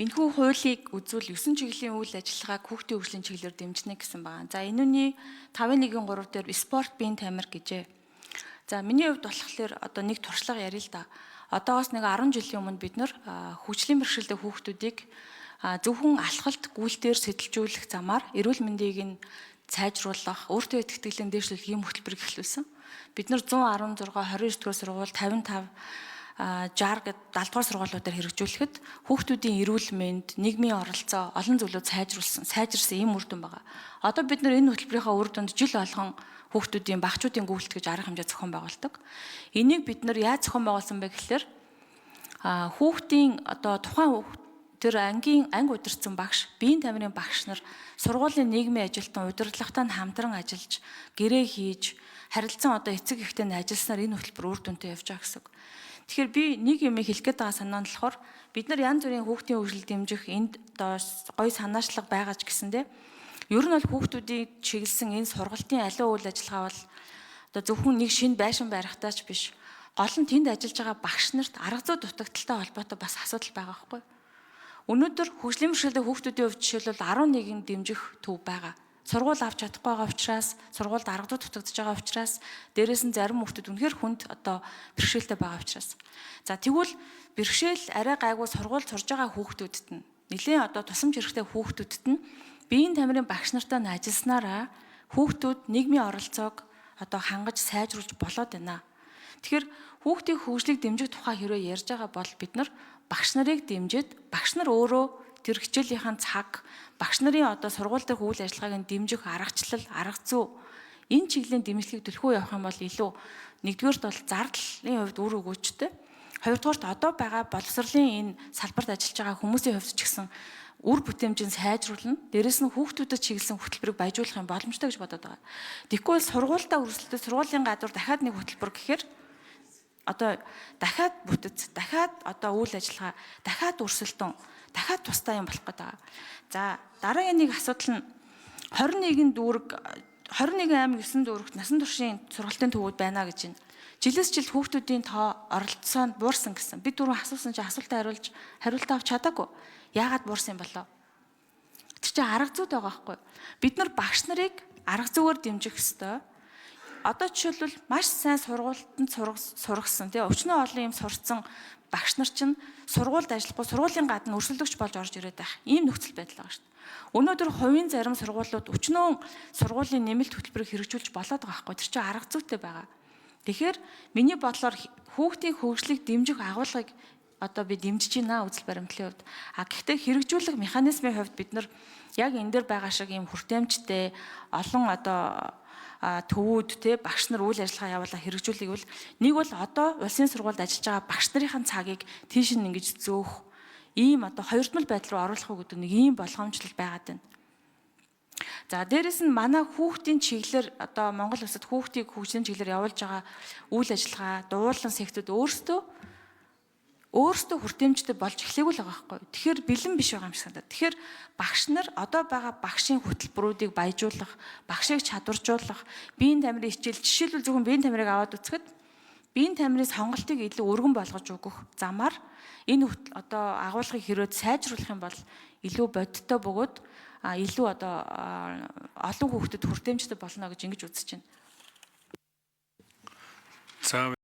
Энэхүү хуулийг үзвэл 9 чиглэлийн үйл ажиллагааг хүүхдийн хөгжлийн чиглэлээр дэмжинэ гэсэн байна. За энүүний 5.1.3 дээр спорт биеийн тамир гэжээ. За миний хувьд болохоор одоо нэг туршлага ярил л да. Одоогоос нэг 10 жилийн өмнө бид нар хөгжлийн бэрхшээлтэй хүүхдүүдийг зөвхөн алхалт гүйлтээр сэтэлжүүлэх замаар эрүүл мэндийг нь сайжруулах, өөртөө итгэлийн дээшлүүлэх ийм хөтөлбөрийг эхлүүлсэн. Бид нар 116, 29-р сургууль, 55, 60 гээд 70-р сургуулиудаар хэрэгжүүлэхэд хүүхдүүдийн эрүүл мэнд, нийгмийн оролцоо, олон зүйлүүд сайжирсан ийм үр дүн байгаа. Одоо бид нар энэ хөтөлбөрийнхаа үр дүнд жил болгон хүүхдүүдийн багчуудын гүйлт гэж арга хэмжээ зохион байгуулдаг. Энийг бид нар яаж зохион байгуулсан бэ гэхээр хүүхдийн одоо тухайн тэр анги удирдсан багш, биеийн тамирын багш нар сургуулийн нийгмийн ажилтан удирдлагатай нь хамтран ажиллаж, гэрээ хийж, харилцан одоо эцэг эхтэй нь ажилласнаар энэ хөтөлбөр үр дүнтэй явж байгаа гэсэн. Тэгэхээр би нэг юм хэлэх гээд байгаа санаа нь болохоор бид нар янз бүрийн хүүхдийн хөгжил дэмжих энд гоё санаачлага байгаа ч гэсэндээ ер нь бол хүүхдүүдийг чиглэсэн энэ сургалтын аливаа үйл ажиллагаа бол одоо зөвхөн нэг шинэ байшин барихтаа ч биш. Гол нь тэнд ажиллаж байгаа багш нарт арга зүй дутагдaltaй холбоотой бас асуудал байгаа байхгүй. Өнөөдөр хөгжлийн бэрхшээлтэй хүүхдүүдийн хувьд жишээлбэл 11 дэмжих төв байгаа. Сургууль авч чадахгүй байгаа учраас, сургуульд арга зүй дутагдж байгаа учраас, дээрээс нь зарим хүүхдүүд үнэхээр хүнд одоо бэрхшээлтэй байгаа учраас. За тэгвэл бэрхшээл арай гайгүй сургууль сурж байгаа хүүхдүүдэд нь нэлээд одоо тусламж хэрэгтэй хүүхдүүдэд нь биеийн тамирын багш нартай нь ажилласнараа хүүхдүүд нийгмийн оролцоог одоо хангаж сайжруулж болоод байна. Тэгэхээр хүүхдийн хөгжлийг дэмжих тухай хэрвээ ярьж байгаа бол бид нар багш нарыг дэмжиж, багш нар өөрөө тэр хичээлийнхэн цаг, багш нарын одоо сургууль дэх үйл ажиллагааг дэмжих аргачлал, арга зүй энэ чиглэлийн дэмжлэгийг төлхөө явах юм бол илүү нэгдүгээрт бол зардлын хувьд үр өгөөжтэй. Хоёрдугаарт одоо байгаа боловсролын энэ салбарт ажиллаж байгаа хүмүүсийн хувьд ч гэсэн үр бүтээмжийг сайжруулна. Дээрэс нь хүүхдүүдэд чиглэсэн хөтөлбөрийг баяжуулах юм боломжтой гэж бодоод байгаа. Тэгэхгүй бол сургуультай өрсөлдөж сургуулийн гадуур дахиад нэг хөтөлбөр гэхээр одоо дахиад бүтэц, дахиад одоо үйл ажиллагаа, дахиад өрсөлдөөн, дахиад тустай юм болох гэдэг. За дараагийн нэг асуудал нь 21 дүүрэг 21 аймаг 9 дүүрэгт насан туршийн сургалтын төвүүд байна гэж байна. Жилээс жилд хүүхдүүдийн тоо оролцоонд буурсан гэсэн. Би дөрөв асуусан чинь асуултаа хариултаа авч чадаагүй. Яагаад буурсан юм болов? Тэр чинь арга зүйд байгаа байхгүй. Бид нар багш нарыг арга зүйгээр дэмжих ёстой. Одоо жишээлбэл маш сайн сургуультанд сургасан тий өвчнөө олон юм сурцсан багш нар чинь сургуульд ажиллахгүй сургуулийн гадна өрсөлдөгч болж орж ирээд байх. Ийм нөхцөл байдал байгаа шүү дээ. Өнөөдөр хувийн зарим сургуулиуд өчнөө сургуулийн нэмэлт хөтөлбөрийг хэрэгжүүлж болоод байгаа байхгүй. Тэр чинь арга зүйтэй байгаа. Тэгэхээр миний бодлоор хүүхдийн хөгжлийг дэмжих агуулгыг одоо би дэмжиж байна үзэл баримтлалын хувьд. Гэхдээ хэрэгжүүлэх механизмын хувьд бид нар яг энэ дээр байгаа шиг ийм хүртээмжтэй олон одоо төвүүд те багш нар үйл ажиллагаа явуулаа хэрэгжүүлэх бол нэг бол одоо улсын сургуульд ажиллаж байгаа багш нарын цагийг тийш нь ингэж зөөх ийм одоо хоёрдмол байдал руу оруулах уу гэдэг нэг ийм болгоомжлол байгаад байна. За дээрэс нь манай хүүхдийн чиглэлээр одоо Монгол улсад хүүхдийг хөгжлийн чиглэлээр явуулж байгаа үйл ажиллагаа дуулан сектүүд өөрсдөө хүртээмжтэй болж эхлэв л байгаа байхгүй. Тэгэхээр бэлэн биш байгаа юм шиг санагдаад. Тэгэхээр багш нар одоо байгаа багшийн хөтөлбөрүүдийг баяжуулах, багшийг чадваржуулах, биеийн тамирын хичээл жишээлбэл зөвхөн биеийн тамирыг аваад үзэхэд биеийн тамирын сонголтыг илүү өргөн болгож өгөх замаар энэ одоо агуулгыг хэрөөд сайжруулах юм бол илүү бодиттой бөгөөд илүү одоо олон хүүхдэд хүртээмжтэй болно гэж ингэж үзэж байна.